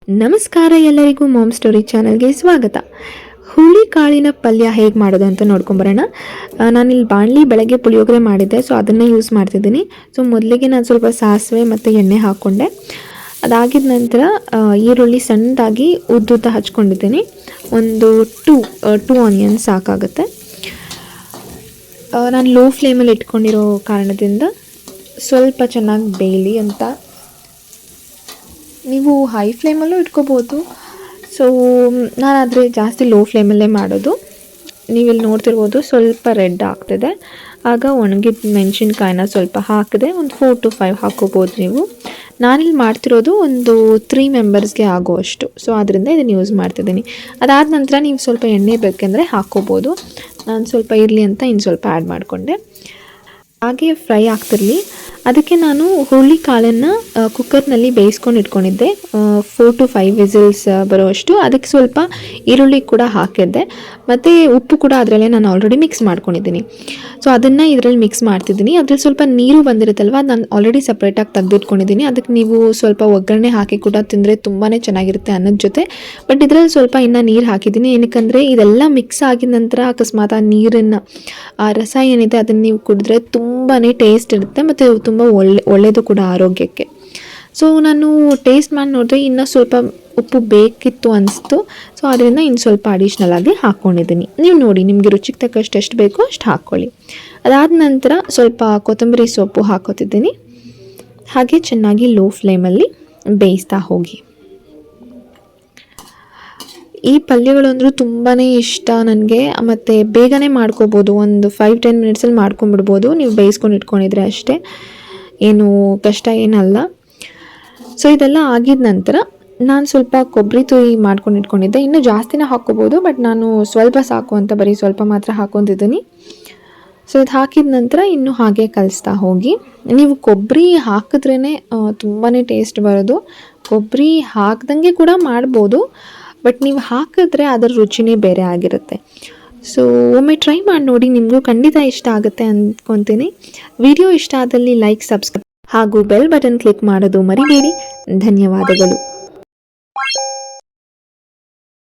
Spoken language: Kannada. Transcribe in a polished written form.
ನಮಸ್ಕಾರ ಎಲ್ಲರಿಗೂ ಮಾಮ್ ಸ್ಟೋರಿ ಚಾನಲ್ಗೆ ಸ್ವಾಗತ. ಹುಳಿ ಕಾಳಿನ ಪಲ್ಯ ಹೇಗೆ ಮಾಡೋದು ಅಂತ ನೋಡ್ಕೊಂಬರೋಣ. ನಾನಿಲ್ಲಿ ಬಾಣಲಿ ಬೆಳಗ್ಗೆ ಪುಳಿಯೋಗರೆ ಮಾಡಿದ್ದೆ, ಸೊ ಅದನ್ನೇ ಯೂಸ್ ಮಾಡ್ತಿದ್ದೀನಿ. ಸೊ ಮೊದಲಿಗೆ ನಾನು ಸ್ವಲ್ಪ ಸಾಸಿವೆ ಮತ್ತು ಎಣ್ಣೆ ಹಾಕ್ಕೊಂಡೆ. ಅದಾಗಿದ ನಂತರ ಈರುಳ್ಳಿ ಸಣ್ಣದಾಗಿ ಉದ್ದುದ್ದ ಹಚ್ಕೊಂಡಿದ್ದೀನಿ. ಒಂದು ಟೂ ಆನಿಯನ್ಸ್ ಸಾಕಾಗುತ್ತೆ. ನಾನು ಲೋ ಫ್ಲೇಮಲ್ಲಿ ಇಟ್ಕೊಂಡಿರೋ ಕಾರಣದಿಂದ ಸ್ವಲ್ಪ ಚೆನ್ನಾಗಿ ಬೇಯಲಿ ಅಂತ. ನೀವು ಹೈ ಫ್ಲೇಮಲ್ಲೂ ಇಟ್ಕೋಬೋದು. ಸೊ ನಾನಾದರೆ ಜಾಸ್ತಿ ಲೋ ಫ್ಲೇಮಲ್ಲೇ ಮಾಡೋದು. ನೀವಿಲ್ಲಿ ನೋಡ್ತಿರ್ಬೋದು ಸ್ವಲ್ಪ ರೆಡ್ ಆಗ್ತಿದೆ. ಆಗ ಒಣಗಿದ ಮೆಣಸಿನ್ಕಾಯಿನ ಸ್ವಲ್ಪ ಹಾಕಿದೆ, ಒಂದು 4 to 5 ಹಾಕ್ಕೋಬೋದು ನೀವು. ನಾನಿಲ್ಲಿ ಮಾಡ್ತಿರೋದು ಒಂದು 3 ಮೆಂಬರ್ಸ್ಗೆ ಆಗೋವಷ್ಟು, ಸೊ ಅದರಿಂದ ಇದನ್ನು ಯೂಸ್ ಮಾಡ್ತಿದ್ದೀನಿ. ಅದಾದ ನಂತರ ನೀವು ಸ್ವಲ್ಪ ಎಣ್ಣೆ ಬೇಕೆಂದರೆ ಹಾಕ್ಕೋಬೋದು. ನಾನು ಸ್ವಲ್ಪ ಇರಲಿ ಅಂತ ಇನ್ನು ಸ್ವಲ್ಪ ಆ್ಯಡ್ ಮಾಡಿಕೊಂಡೆ. ಹಾಗೆ ಫ್ರೈ ಆಗ್ತಿರಲಿ, ಅದಕ್ಕೆ ನಾನು ಹುಳಿ ಕಾಳನ್ನು ಕುಕ್ಕರ್ನಲ್ಲಿ ಬೇಯಿಸ್ಕೊಂಡು ಇಟ್ಕೊಂಡಿದ್ದೆ. 4 to 5 ವಿಸಿಲ್ಸ್ ಬರೋಷ್ಟು. ಅದಕ್ಕೆ ಸ್ವಲ್ಪ ಈರುಳ್ಳಿ ಕೂಡ ಹಾಕಿದ್ದೆ, ಮತ್ತು ಉಪ್ಪು ಕೂಡ ಅದರಲ್ಲೇ ನಾನು ಆಲ್ರೆಡಿ ಮಿಕ್ಸ್ ಮಾಡ್ಕೊಂಡಿದ್ದೀನಿ. ಸೊ ಅದನ್ನು ಇದರಲ್ಲಿ ಮಿಕ್ಸ್ ಮಾಡ್ತಿದ್ದೀನಿ. ಅದರಲ್ಲಿ ಸ್ವಲ್ಪ ನೀರು ಬಂದಿರುತ್ತಲ್ವ, ನಾನು ಆಲ್ರೆಡಿ ಸಪ್ರೇಟಾಗಿ ತೆಗೆದಿಟ್ಕೊಂಡಿದ್ದೀನಿ. ಅದಕ್ಕೆ ನೀವು ಸ್ವಲ್ಪ ಒಗ್ಗರಣೆ ಹಾಕಿ ಕೂಡ ತಿಂದರೆ ತುಂಬಾ ಚೆನ್ನಾಗಿರುತ್ತೆ ಅನ್ನದ ಜೊತೆ. ಬಟ್ ಇದರಲ್ಲಿ ಸ್ವಲ್ಪ ಇನ್ನೂ ನೀರು ಹಾಕಿದ್ದೀನಿ. ಏನಕ್ಕಂದರೆ ಇದೆಲ್ಲ ಮಿಕ್ಸ್ ಆಗಿದ ನಂತರ ಅಕಸ್ಮಾತ್ ಆ ನೀರನ್ನು, ಆ ರಸ ಏನಿದೆ ಅದನ್ನು ನೀವು ಕುಡಿದ್ರೆ ತುಂಬಾ ಟೇಸ್ಟ್ ಇರುತ್ತೆ, ಮತ್ತು ತುಂಬ ಒಳ್ಳೆಯದು ಕೂಡ ಆರೋಗ್ಯಕ್ಕೆ. ಸೊ ನಾನು ಟೇಸ್ಟ್ ಮಾಡಿ ನೋಡಿದ್ರೆ ಇನ್ನೂ ಸ್ವಲ್ಪ ಉಪ್ಪು ಬೇಕಿತ್ತು ಅನಿಸ್ತು. ಸೊ ಅದರಿಂದ ಇನ್ನು ಸ್ವಲ್ಪ ಅಡಿಷ್ನಲ್ ಆಗಿ ಹಾಕ್ಕೊಂಡಿದ್ದೀನಿ. ನೀವು ನೋಡಿ, ನಿಮಗೆ ರುಚಿಗೆ ತಕ್ಕಷ್ಟು ಎಷ್ಟು ಬೇಕೋ ಅಷ್ಟು ಹಾಕ್ಕೊಳ್ಳಿ. ಅದಾದ ನಂತರ ಸ್ವಲ್ಪ ಕೊತ್ತಂಬರಿ ಸೊಪ್ಪು ಹಾಕೋತಿದ್ದೀನಿ. ಹಾಗೆ ಚೆನ್ನಾಗಿ ಲೋ ಫ್ಲೇಮಲ್ಲಿ ಬೇಯಿಸ್ತಾ ಹೋಗಿ. ಈ ಪಲ್ಯಗಳು ಅಂದರೂ ತುಂಬಾ ಇಷ್ಟ ನನಗೆ, ಮತ್ತು ಬೇಗನೆ ಮಾಡ್ಕೋಬೋದು. ಒಂದು 5-10 ಮಿನಿಟ್ಸಲ್ಲಿ ಮಾಡ್ಕೊಂಬಿಡ್ಬೋದು ನೀವು ಬೇಯಿಸ್ಕೊಂಡು ಇಟ್ಕೊಂಡಿದ್ರೆ ಅಷ್ಟೇ, ಏನು ಕಷ್ಟ ಏನಲ್ಲ. ಸೊ ಇದೆಲ್ಲ ಆಗಿದ ನಂತರ ನಾನು ಸ್ವಲ್ಪ ಕೊಬ್ಬರಿ ತುರಿ ಮಾಡ್ಕೊಂಡು ಇಟ್ಕೊಂಡಿದ್ದೆ. ಇನ್ನೂ ಜಾಸ್ತಿನೇ ಹಾಕ್ಕೋಬೋದು, ಬಟ್ ನಾನು ಸ್ವಲ್ಪ ಸಾಕು ಅಂತ ಬರೀ ಸ್ವಲ್ಪ ಮಾತ್ರ ಹಾಕ್ಕೊತಿದ್ದೀನಿ. ಸೊ ಇದು ಹಾಕಿದ ನಂತರ ಇನ್ನೂ ಹಾಗೆ ಕಲಿಸ್ತಾ ಹೋಗಿ. ನೀವು ಕೊಬ್ಬರಿ ಹಾಕಿದ್ರೇ ತುಂಬಾ ಟೇಸ್ಟ್ ಬರೋದು. ಕೊಬ್ಬರಿ ಹಾಕ್ದಂಗೆ ಕೂಡ ಮಾಡ್ಬೋದು, ಬಟ್ ನೀವು ಹಾಕಿದ್ರೆ ಅದರ ರುಚಿನೇ ಬೇರೆ ಆಗಿರುತ್ತೆ. ಸೊ ಒಮ್ಮೆ ಟ್ರೈ ಮಾಡಿ ನೋಡಿ, ನಿಮಗೂ ಖಂಡಿತ ಇಷ್ಟ ಆಗುತ್ತೆ ಅಂದ್ಕೊತೀನಿ. ವಿಡಿಯೋ ಇಷ್ಟ ಆದಲ್ಲಿ ಲೈಕ್, ಸಬ್ಸ್ಕ್ರೈಬ್ ಹಾಗೂ ಬೆಲ್ ಬಟನ್ ಕ್ಲಿಕ್ ಮಾಡೋದು ಮರಿಬೇಡಿ. ಧನ್ಯವಾದಗಳು.